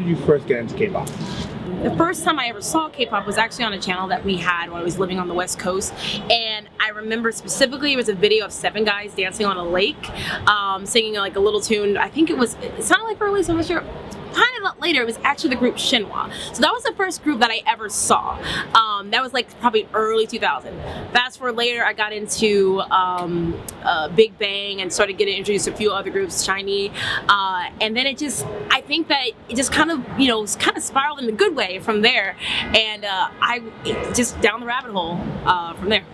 you first get into K-pop? The first time I ever saw K-pop was actually on a channel that we had when I was living on the West Coast, and I remember specifically it was a video of 7 guys dancing on a lake, singing like a little tune. I think it sounded like early, so I'm not sure. Kind of later, it was actually the group Shinhwa. So that was the first group that I ever saw. That was like probably early 2000. Fast forward later, I got into Big Bang and started getting introduced to a few other groups, Shiny, and then I think that it just kind of, kind of spiraled in the good way from there, and I just down the rabbit hole from there.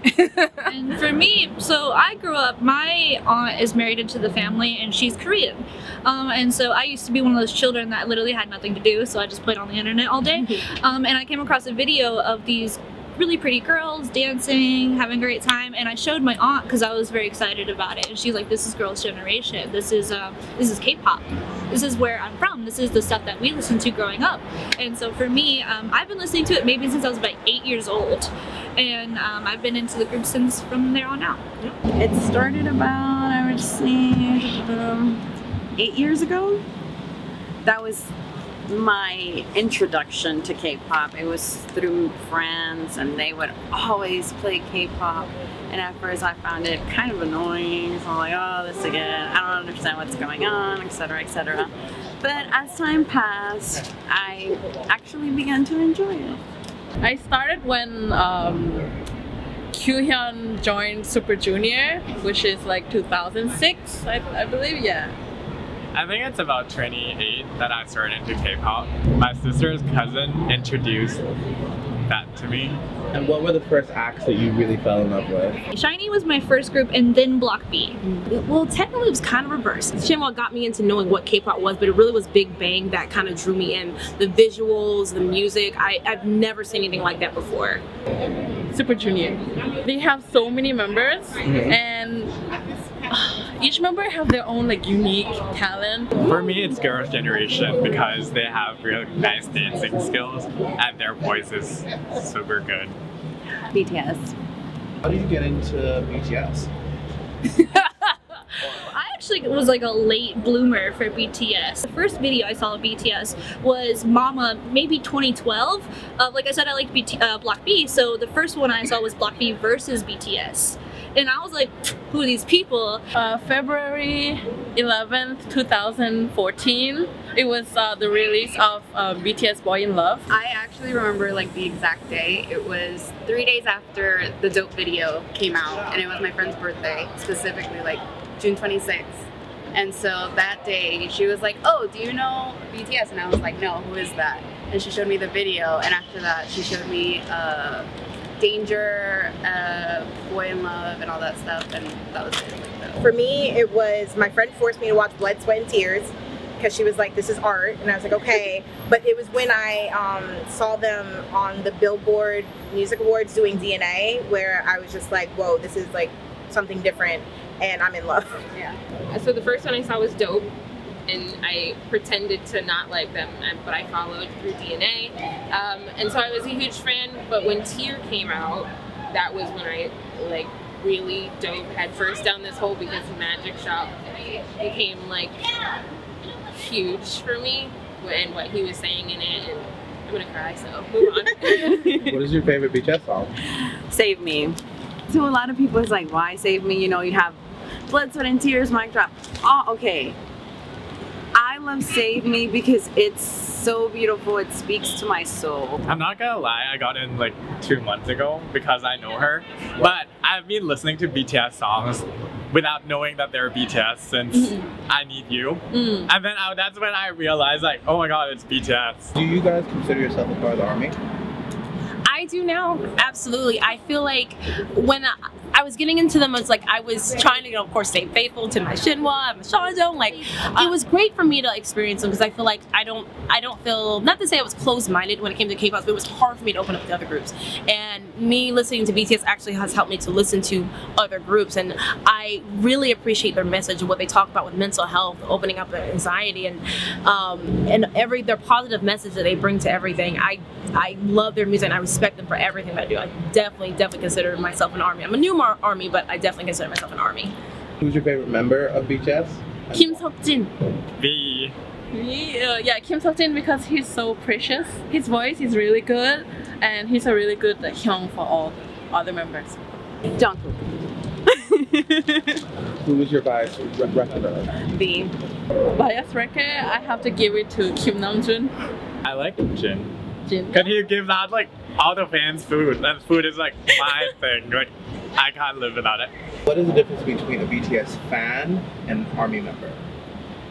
And for me, so I grew up, my aunt is married into the family and she's Korean. And so I used to be one of those children that literally had nothing to do, so I just played on the internet all day. And I came across a video of these really pretty girls dancing, having a great time, and I showed my aunt because I was very excited about it. And she's like, "This is Girls' Generation. This is K-pop. This is where I'm from. This is the stuff that we listened to growing up." And so for me, I've been listening to it maybe since I was about 8 years old, and I've been into the group since from there on out. It started about, I would say, 8 years ago. That was my introduction to K-pop. It was through friends, and they would always play K-pop, and at first I found it kind of annoying, so I'm like, oh, this again, I don't understand what's going on, etc., etc. But as time passed, I actually began to enjoy it. I started when Kyuhyun joined Super Junior, which is like 2006, I believe, yeah. I think it's about 28 that I started into K-pop. My sister's cousin introduced that to me. And what were the first acts that you really fell in love with? Shiny was my first group, and then Block B. Well, technically it was kind of reversed. Shinhwa got me into knowing what K-pop was, but it really was Big Bang that kind of drew me in. The visuals, the music, I've never seen anything like that before. Super Junior. They have so many members, and each member have their own like unique talent. For me, it's Girls' Generation because they have really nice dancing skills and their voice is super good. BTS. How did you get into BTS? I actually was like a late bloomer for BTS. The first video I saw of BTS was Mama, maybe 2012. Like I said, I liked Block B, so the first one I saw was Block B versus BTS. And I was like, who are these people? February 11th, 2014, it was the release of BTS Boy in Love. I actually remember like the exact day. It was 3 days after the Dope video came out, and it was my friend's birthday, specifically like June 26th. And so that day she was like, "Oh, do you know BTS?" And I was like, "No, who is that?" And she showed me the video, and after that she showed me Danger, Boy in Love, and all that stuff, and that was it. For me, it was my friend forced me to watch Blood, Sweat, and Tears because she was like, "This is art," and I was like, "Okay." But it was when I saw them on the Billboard Music Awards doing DNA, where I was just like, "Whoa, this is like something different," and I'm in love. Yeah. So the first one I saw was Dope, and I pretended to not like them, but I followed through DNA. And so I was a huge fan, but when Tear came out, that was when I like really dove headfirst down this hole, because Magic Shop became like huge for me, and what he was saying in it, and I'm gonna cry, so move on. What is your favorite BTS song? Save Me. So a lot of people is like, why Save Me? You know, you have Blood, Sweat, and Tears, Mic Drop. Oh, okay. I love Save Me because it's so beautiful. It speaks to my soul. I'm not gonna lie, I got in like 2 months ago because I know her, but I've been listening to BTS songs without knowing that they're BTS since I Need You. And then that's when I realized like, oh my god, it's BTS. Do you guys consider yourself a part of the ARMY? I do now, absolutely. I feel like when I was getting into them, it's like I was trying to, of course, stay faithful to my Shinhwa and my Fandom. Like, it was great for me to experience them because I feel like I don't feel, not to say I was closed-minded when it came to K-pop, but it was hard for me to open up to other groups. And me listening to BTS actually has helped me to listen to other groups, and I really appreciate their message and what they talk about with mental health, opening up their anxiety, and their positive message that they bring to everything. I love their music and I respect them for everything that I do. I definitely consider myself an ARMY. I'm a new ARMY, but I definitely consider myself an ARMY. Who's your favorite member of BTS? Kim Seok-jin. B. Yeah, Kim Seok-jin because he's so precious. His voice is really good, and he's a really good hyung for all the other members. Jungkook. Who was your bias record? B. Bias record, I have to give it to Kim Namjoon. I like Jin. Jin. Can he give out like all the fans food? And food is like my thing. Like I can't live without it. What is the difference between a BTS fan and an ARMY member?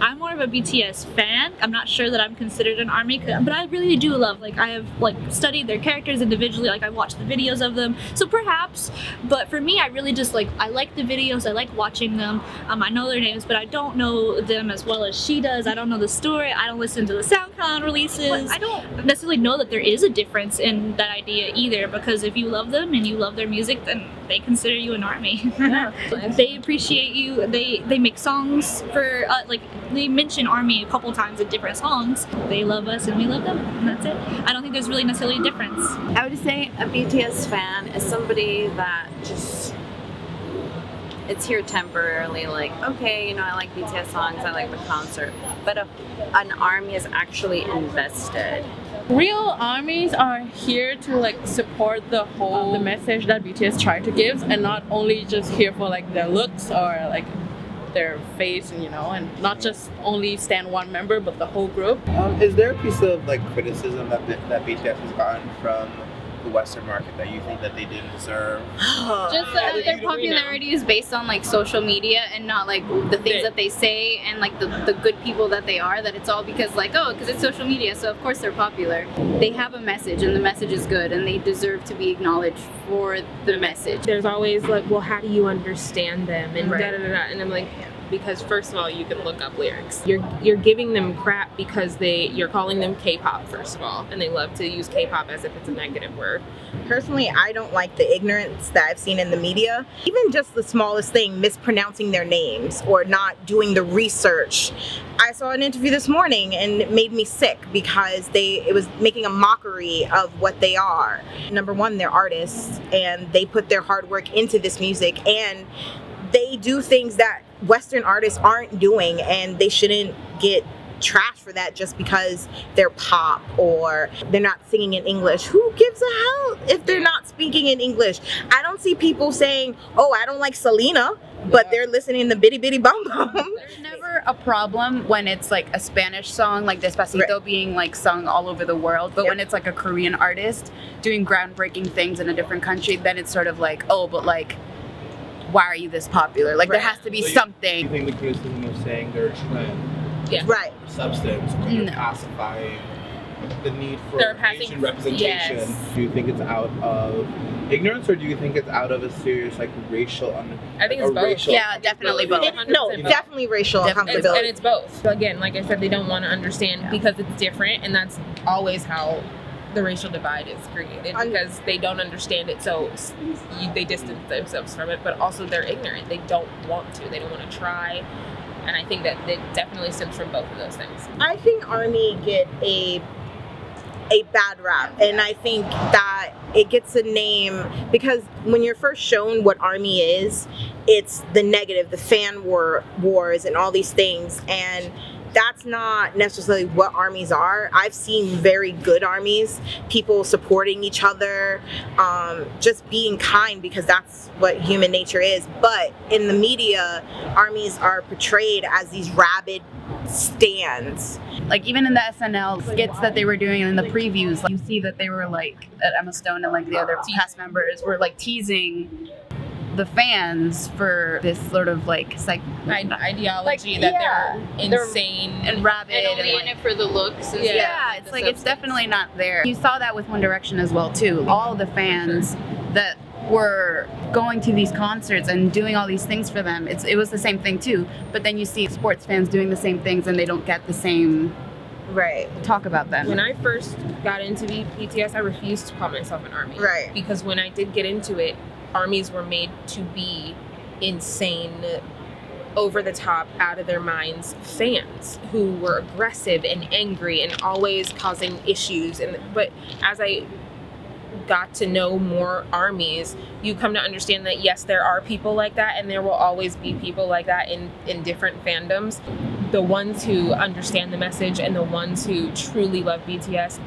I'm more of a BTS fan. I'm not sure that I'm considered an ARMY, but I really do love, like, I have like studied their characters individually, like I watched the videos of them, so perhaps. But for me, I really just like, I like the videos, I like watching them. I know their names, but I don't know them as well as she does. I don't know the story. I don't listen to the SoundCloud releases. But I don't necessarily know that there is a difference in that idea either, because if you love them and you love their music, then they consider you an ARMY. Yeah. They appreciate you. They make songs for like they mention ARMY a couple times in different songs. They love us and we love them, and that's it. I don't think there's really necessarily a difference. I would say a BTS fan is somebody that just, it's here temporarily, like, okay, you know, I like BTS songs, I like the concert, but an ARMY is actually invested. Real armies are here to like support the whole the message that BTS try to give, and not only just here for like their looks or like their face, and you know, and not just only stand one member but the whole group. Is there a piece of like criticism that BTS has gotten from the Western market that you think that they didn't deserve? Just that their popularity is based on like social media and not like the things that they say and like the good people that they are, that it's all because like, oh, because it's social media, so of course they're popular. They have a message and the message is good and they deserve to be acknowledged for the message. There's always like, well, how do you understand them? And Right. da da da da. And I'm like, because first of all, you can look up lyrics. You're giving them crap because you're calling them K-pop first of all, and they love to use K-pop as if it's a negative word. Personally, I don't like the ignorance that I've seen in the media. Even just the smallest thing, mispronouncing their names or not doing the research. I saw an interview this morning and it made me sick because it was making a mockery of what they are. Number one, they're artists and they put their hard work into this music, and they do things that Western artists aren't doing, and they shouldn't get trashed for that just because they're pop or they're not singing in English. Who gives a hell if they're not speaking in English? I don't see people saying, oh, I don't like Selena, but they're listening to Bitty Bitty Bum Bum. There's never a problem when it's like a Spanish song like Despacito Right. being like sung all over the world, but Yep. when it's like a Korean artist doing groundbreaking things in a different country, then it's sort of like, oh, but like, why are you this popular? Like, there has to be So you something. think the criticism of saying they're a trend, Yeah. Right. substance, kind of No. pacifying the need for They're passing- Asian representation? yes. Do you think it's out of ignorance, or do you think it's out of a serious like racial I think it's both. Yeah, definitely both. No, 100% definitely racial Definitely. uncomfortability. And it's both. So again, like I said, they don't want to understand because it's different, and that's always how the racial divide is created, because they don't understand it, so they distance themselves from it, but also they're ignorant. They don't want to. They don't want to try. And I think that it definitely stems from both of those things. I think ARMY get a bad rap, and I think that it gets a name because when you're first shown what ARMY is, it's the negative, the fan wars and all these things, and that's not necessarily what armies are. I've seen very good armies, people supporting each other, just being kind, because that's what human nature is. But in the media, armies are portrayed as these rabid stands. Like even in the SNL skits that they were doing in the previews, like, you see that they were like, Emma Stone and like the other cast members were like teasing the fans for this sort of like Ideology Like, that yeah. they're insane and rabid and only and, in it for the looks. And yeah, it's like it's definitely not there. You saw that with One Direction as well too. All the fans that were going to these concerts and doing all these things for them, it was the same thing too. But then you see sports fans doing the same things and they don't get the same talk about them. When I first got into BTS, I refused to call myself an ARMY. Right. Because when I did get into it, armies were made to be insane, over the top, out of their minds fans who were aggressive and angry and always causing issues. But as I got to know more ARMYs, you come to understand that yes, there are people like that, and there will always be people like that in different fandoms. The ones who understand the message and the ones who truly love BTS,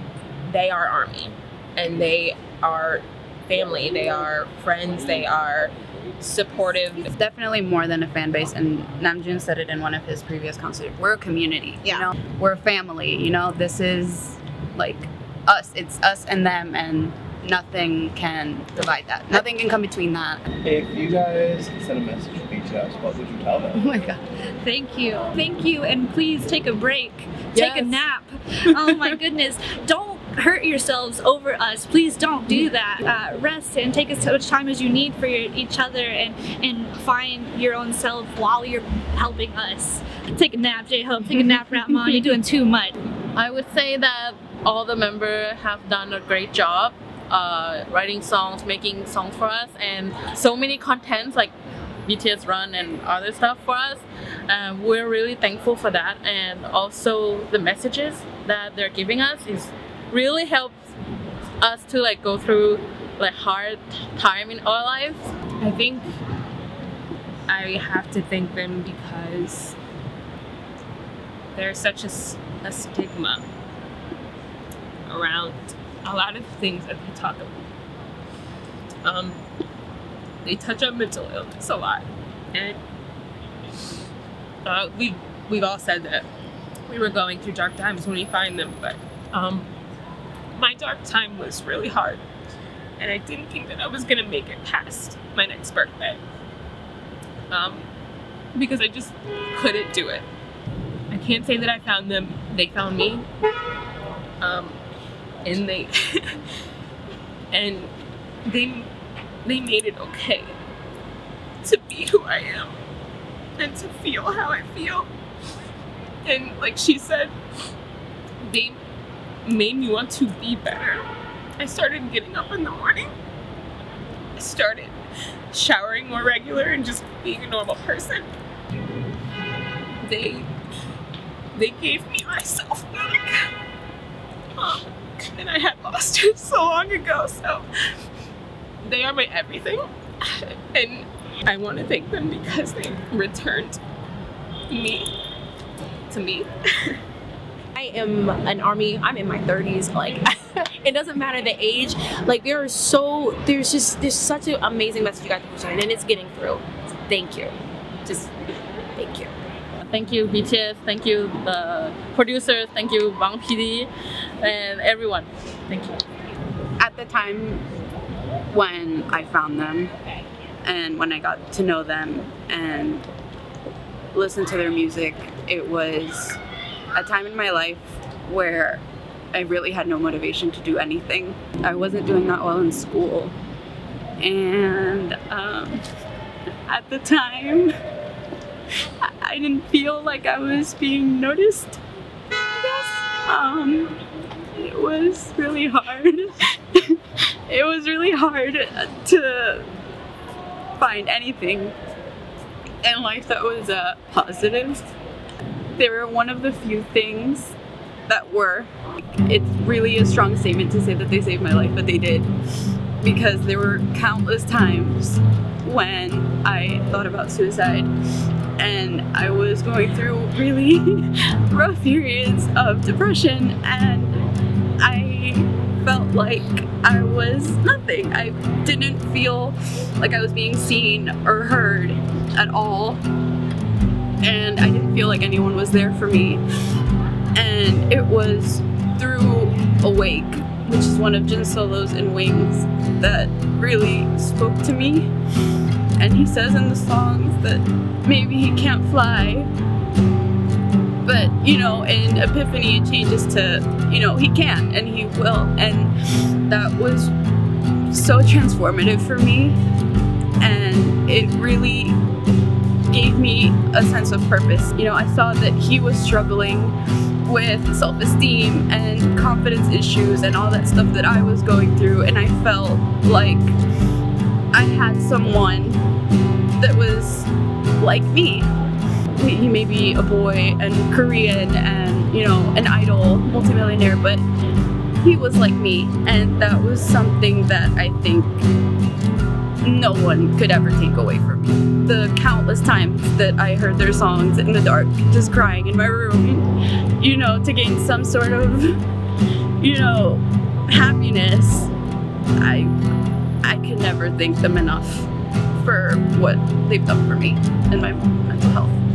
they are ARMY, and they are family, they are friends, they are supportive. It's definitely more than a fan base, and Namjoon said it in one of his previous concerts. We're a community, you know? We're a family, you know? This is like us. It's us and them, and nothing can divide that. Nothing can come between that. If you guys sent a message to BTS, what would you tell them? Oh my god. Thank you. Thank you, and please take a break. Yes. Take a nap. Oh my goodness. Don't hurt yourselves over us. Please don't do that. Rest and take as much time as you need for each other, and find your own self while you're helping us. Take a nap, J-Hope. Take a nap, Ratmon. You're doing too much. I would say that all the members have done a great job writing songs, making songs for us, and so many contents like BTS Run and other stuff for us. We're really thankful for that, and also the messages that they're giving us is really helps us to like go through like hard time in our lives. I think I have to thank them because there's such a stigma around a lot of things that they talk about. They touch on mental illness a lot, and we've all said that we were going through dark times when we find them, but my dark time was really hard, and I didn't think that I was gonna make it past my next birthday, because I just couldn't do it. I can't say that I found them; they found me, and they they made it okay to be who I am and to feel how I feel. And like she said, they made me want to be better. I started getting up in the morning. I started showering more regular and just being a normal person. They gave me myself back. And I had lost it so long ago, so they are my everything. And I want to thank them because they returned me to me. I am an ARMY. I'm in my 30s. Like, it doesn't matter the age. Like, there's such an amazing message you guys are presenting, and it's getting through. Thank you. Just thank you. Thank you BTS, thank you the producers, thank you Bang PD, and everyone. Thank you. At the time when I found them, and when I got to know them and listen to their music, it was a time in my life where I really had no motivation to do anything. I wasn't doing that well in school, and at the time I didn't feel like I was being noticed, I guess. It was really hard. It was really hard to find anything in life that was positive. They were one of the few things that were. It's really a strong statement to say that they saved my life, but they did. Because there were countless times when I thought about suicide, and I was going through really rough periods of depression, and I felt like I was nothing. I didn't feel like I was being seen or heard at all, and I didn't feel like anyone was there for me. And it was through Awake, which is one of Jin Solo's in Wings, that really spoke to me. And he says in the songs that maybe he can't fly, but you know, in Epiphany it changes to, you know, he can and he will. And that was so transformative for me, and it really gave me a sense of purpose. You know, I saw that he was struggling with self-esteem and confidence issues and all that stuff that I was going through, and I felt like I had someone that was like me. He may be a boy and Korean and, you know, an idol, multimillionaire, but he was like me, and that was something that I think no one could ever take away from me. The countless times that I heard their songs in the dark, just crying in my room, you know, to gain some sort of, you know, happiness, I can never thank them enough for what they've done for me and my mental health.